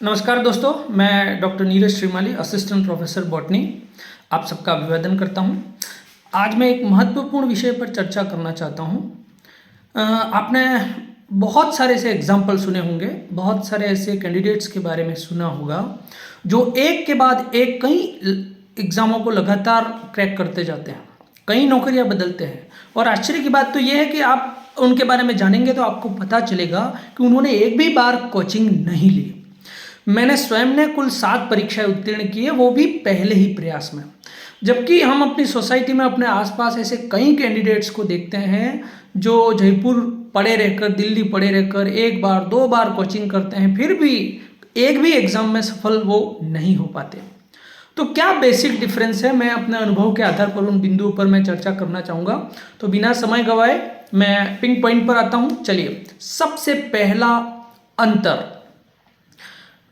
नमस्कार दोस्तों, मैं doctor Neeraj Shrimali, assistant professor botany, आप सबका अभिवादन करता हूं। आज मैं एक महत्वपूर्ण विषय पर चर्चा करना चाहता हूं। आपने बहुत सारे ऐसे एग्जाम्पल सुने होंगे, बहुत सारे ऐसे कैंडिडेट्स के बारे में सुना होगा जो एक के बाद एक कई एग्ज़ामों को लगातार क्रैक करते जाते हैं, कई नौकरियां बदलते हैं। और आश्चर्य की बात तो यह है कि आप उनके बारे में जानेंगे तो आपको पता चलेगा कि उन्होंने एक भी बार कोचिंग नहीं ली। मैंने स्वयं ने कुल 7 परीक्षाएं उत्तीर्ण की है, वो भी पहले ही प्रयास में। जबकि हम अपनी सोसाइटी में अपने आसपास ऐसे कई कैंडिडेट्स को देखते हैं जो जयपुर पढ़े रहकर, दिल्ली पढ़े रहकर एक बार 2 बार कोचिंग करते हैं, फिर भी एक भी एग्जाम में सफल वो नहीं हो पाते। तो क्या बेसिक डिफरेंस है, मैं अपने अनुभव के आधार पर उन बिंदुओं पर मैं चर्चा करना चाहूँगा। तो बिना समय गवाए मैं पिंक पॉइंट पर आता हूँ। चलिए, सबसे पहला अंतर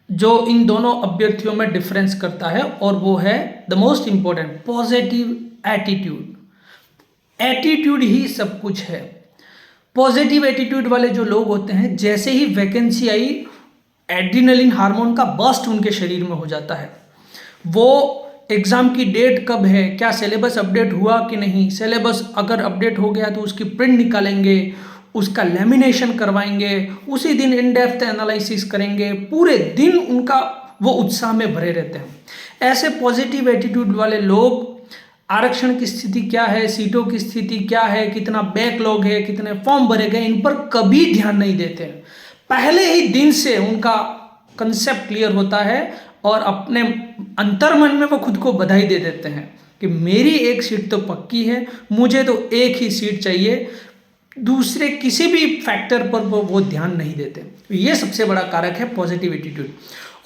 जो इन दोनों अभ्यर्थियों में डिफरेंस करता है और वो है the most important, positive attitude. Attitude ही सब कुछ है। पॉजिटिव एटीट्यूड वाले जो लोग होते हैं, जैसे ही वैकेंसी आई, एड्रिनलिन हार्मोन का बर्स्ट उनके शरीर में हो जाता है। वो एग्जाम की डेट कब है, क्या सिलेबस अपडेट हुआ कि नहीं, सिलेबस अगर अपडेट हो गया तो उसकी प्रिंट निकालेंगे, उसका लेमिनेशन करवाएंगे, उसी दिन इन डेप्थ एनालिसिस करेंगे। पूरे दिन उनका वो उत्साह में भरे रहते हैं। ऐसे पॉजिटिव एटीट्यूड वाले लोग आरक्षण की स्थिति क्या है, सीटों की स्थिति क्या है, कितना बैकलॉग है, कितने फॉर्म भरे गए, इन पर कभी ध्यान नहीं देते हैं। पहले ही दिन से उनका कंसेप्ट क्लियर होता है और अपने अंतर्मन में वो खुद को बधाई दे देते हैं कि मेरी एक सीट तो पक्की है, मुझे तो एक ही सीट चाहिए, दूसरे किसी भी फैक्टर पर वो ध्यान नहीं देते। ये सबसे बड़ा कारक है पॉजिटिव एटीट्यूड।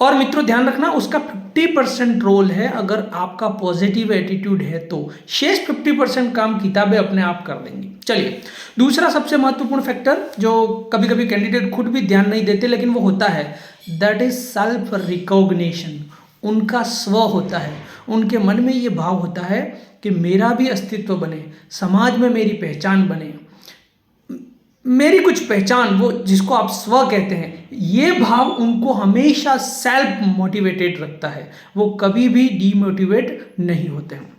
और मित्रों, ध्यान रखना, उसका 50% रोल है। अगर आपका पॉजिटिव एटीट्यूड है तो शेष 50% काम किताबें अपने आप कर देंगी। चलिए, दूसरा सबसे महत्वपूर्ण फैक्टर जो कभी कभी कैंडिडेट खुद भी ध्यान नहीं देते लेकिन वो होता है, दैट इज सेल्फ रिकॉग्निशन। उनका स्व होता है, उनके मन में ये भाव होता है कि मेरा भी अस्तित्व बने, समाज में मेरी पहचान बने, मेरी कुछ पहचान, वो जिसको आप स्व कहते हैं। ये भाव उनको हमेशा सेल्फ मोटिवेटेड रखता है, वो कभी भी डीमोटिवेट नहीं होते हैं।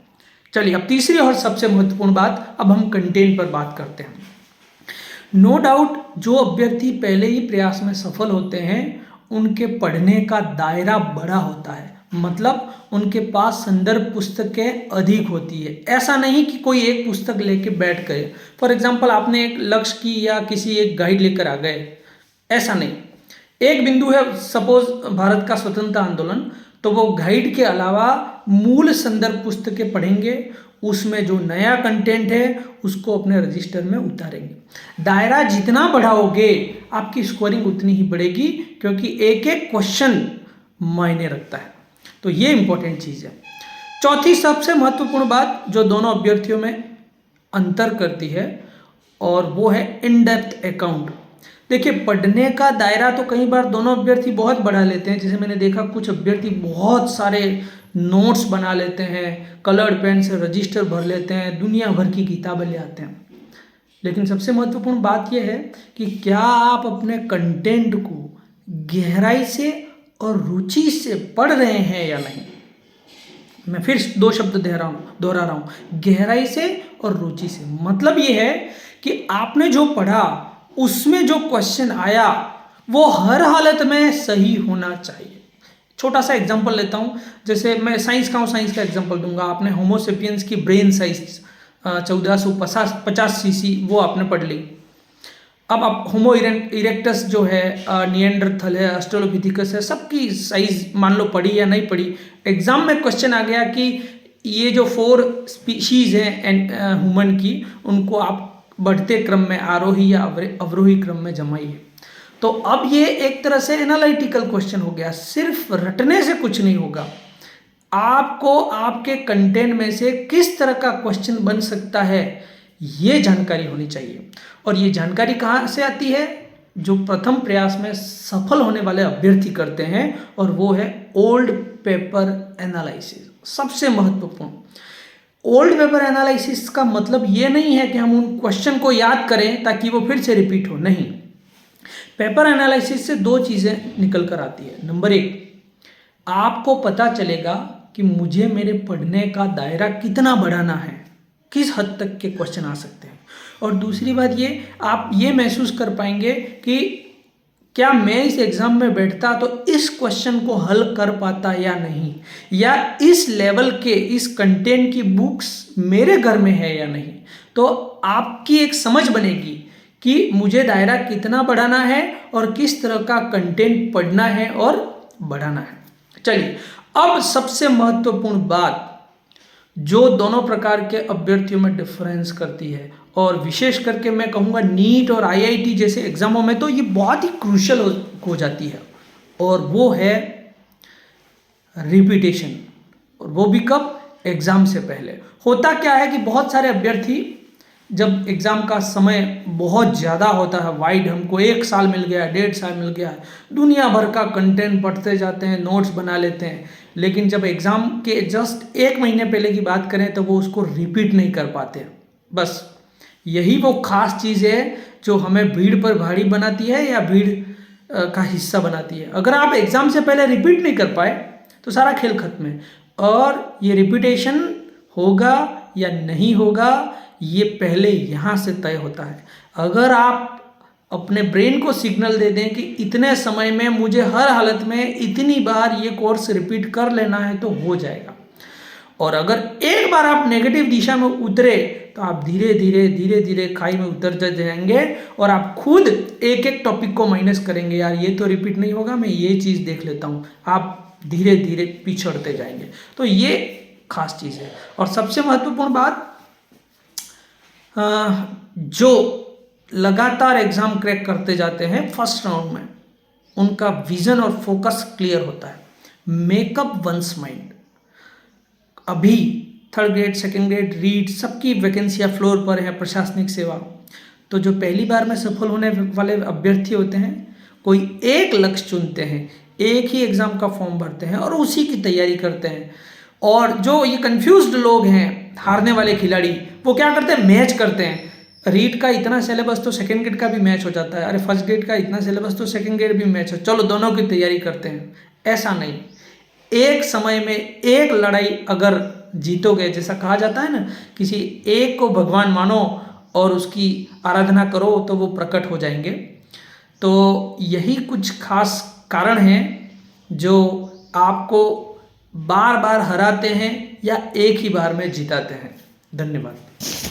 चलिए, अब तीसरी और सबसे महत्वपूर्ण बात, अब हम कंटेंट पर बात करते हैं। नो डाउट, जो अभ्यर्थी पहले ही प्रयास में सफल होते हैं उनके पढ़ने का दायरा बड़ा होता है, मतलब उनके पास संदर्भ पुस्तकें अधिक होती है। ऐसा नहीं कि कोई एक पुस्तक लेके बैठ गए, फॉर एग्जांपल आपने एक लक्ष्य की या किसी एक गाइड लेकर आ गए, ऐसा नहीं। एक बिंदु है, सपोज भारत का स्वतंत्रता आंदोलन, तो वो गाइड के अलावा मूल संदर्भ पुस्तकें पढ़ेंगे, उसमें जो नया कंटेंट है उसको अपने रजिस्टर में उतारेंगे। दायरा जितना बढ़ाओगे आपकी स्कोरिंग उतनी ही बढ़ेगी, क्योंकि एक एक क्वेश्चन मायने रखता है। तो ये इंपॉर्टेंट चीज़ है। चौथी सबसे महत्वपूर्ण बात जो दोनों अभ्यर्थियों में अंतर करती है, और वो है इन डेप्थ अकाउंट। देखिए, पढ़ने का दायरा तो कई बार दोनों अभ्यर्थी बहुत बढ़ा लेते हैं। जैसे मैंने देखा, कुछ अभ्यर्थी बहुत सारे नोट्स बना लेते हैं, कलर्ड पेन से रजिस्टर भर लेते हैं, दुनिया भर की किताबें ले आते हैं। लेकिन सबसे महत्वपूर्ण बात यह है कि क्या आप अपने कंटेंट को गहराई से और रुचि से पढ़ रहे हैं या नहीं। मैं फिर 2 शब्द दोहरा रहा हूं, गहराई से और रुचि से। मतलब ये है कि आपने जो पढ़ा उसमें जो क्वेश्चन आया वो हर हालत में सही होना चाहिए। छोटा सा एग्जांपल लेता हूं, जैसे मैं साइंस का एग्जांपल दूंगा। आपने होमोसेपियंस की ब्रेन साइज 1450 सीसी वो आपने पढ़ ली। अब आप होमो इरेक्टस जो है, निएंडरथल है, ऑस्ट्रेलोपिथेकस है, सबकी साइज मान लो पढ़ी या नहीं पढ़ी, एग्जाम में क्वेश्चन आ गया कि ये जो 4 स्पीशीज हैं ह्यूमन की, उनको आप बढ़ते क्रम में आरोही या अवरोही क्रम में जमाइए। तो अब ये एक तरह से एनालिटिकल क्वेश्चन हो गया, सिर्फ रटने से कुछ नहीं होगा। आपको आपके कंटेंट में से किस तरह का क्वेश्चन बन सकता है ये जानकारी होनी चाहिए। और ये जानकारी कहाँ से आती है? जो प्रथम प्रयास में सफल होने वाले अभ्यर्थी करते हैं, और वो है ओल्ड पेपर एनालिसिस। सबसे महत्वपूर्ण, ओल्ड पेपर एनालिसिस का मतलब ये नहीं है कि हम उन क्वेश्चन को याद करें ताकि वो फिर से रिपीट हो, नहीं। पेपर एनालिसिस से दो चीज़ें निकल कर आती है। नंबर एक, आपको पता चलेगा कि मुझे मेरे पढ़ने का दायरा कितना बढ़ाना है, किस हद तक के क्वेश्चन आ सकते हैं। और दूसरी बात ये, आप ये महसूस कर पाएंगे कि क्या मैं इस एग्ज़ाम में बैठता तो इस क्वेश्चन को हल कर पाता या नहीं, या इस लेवल के इस कंटेंट की बुक्स मेरे घर में है या नहीं। तो आपकी एक समझ बनेगी कि मुझे दायरा कितना बढ़ाना है और किस तरह का कंटेंट पढ़ना है और बढ़ाना है। चलिए, अब सबसे महत्वपूर्ण बात जो दोनों प्रकार के अभ्यर्थियों में डिफरेंस करती है, और विशेष करके मैं कहूँगा नीट और आईआईटी जैसे एग्जामों में तो ये बहुत ही क्रूशियल हो जाती है, और वो है रिपीटेशन। और वो भी कब? एग्ज़ाम से पहले। होता क्या है कि बहुत सारे अभ्यर्थी जब एग्ज़ाम का समय बहुत ज़्यादा होता है, वाइड, हमको 1 साल मिल गया, 1.5 साल मिल गया, दुनिया भर का कंटेंट पढ़ते जाते हैं, नोट्स बना लेते हैं, लेकिन जब एग्ज़ाम के जस्ट 1 महीने पहले की बात करें तो वो उसको रिपीट नहीं कर पाते। बस यही वो खास चीज़ है जो हमें भीड़ पर भारी बनाती है या भीड़ का हिस्सा बनाती है। अगर आप एग्ज़ाम से पहले रिपीट नहीं कर पाए तो सारा खेल खत्म है। और ये रिपीटेशन होगा या नहीं होगा, ये पहले यहाँ से तय होता है। अगर आप अपने ब्रेन को सिग्नल दे दें कि इतने समय में मुझे हर हालत में इतनी बार ये कोर्स रिपीट कर लेना है, तो हो जाएगा। और अगर एक बार आप नेगेटिव दिशा में उतरे तो आप धीरे धीरे खाई में उतर जाएंगे, और आप खुद एक एक टॉपिक को माइनस करेंगे, यार ये तो रिपीट नहीं होगा, मैं ये चीज़ देख लेता हूँ। आप धीरे धीरे पिछड़ते जाएंगे। तो ये खास चीज़ है। और सबसे महत्वपूर्ण बात, जो लगातार एग्ज़ाम क्रैक करते जाते हैं फर्स्ट राउंड में, उनका विज़न और फोकस क्लियर होता है। Makeup once mind. अभी 3rd grade, 2nd grade, read, सबकी वैकेंसियाँ फ्लोर पर है, प्रशासनिक सेवा। तो जो पहली बार में सफल होने वाले अभ्यर्थी होते हैं, कोई एक लक्ष्य चुनते हैं, एक ही एग्ज़ाम का फॉर्म भरते हैं और उसी की तैयारी करते हैं। और जो ये कंफ्यूज्ड लोग हैं, हारने वाले खिलाड़ी, वो क्या करते हैं? मैच करते हैं। रीड का इतना सिलेबस तो 2nd ग्रेड का भी मैच हो जाता है, अरे 1st ग्रेड का इतना सिलेबस तो 2nd ग्रेड भी मैच हो, चलो दोनों की तैयारी करते हैं। ऐसा नहीं, एक समय में एक लड़ाई अगर जीतोगे, जैसा कहा जाता है ना, किसी एक को भगवान मानो और उसकी आराधना करो तो वो प्रकट हो जाएंगे। तो यही कुछ खास कारण हैं जो आपको बार बार हराते हैं या एक ही बार में जिताते हैं। धन्यवाद।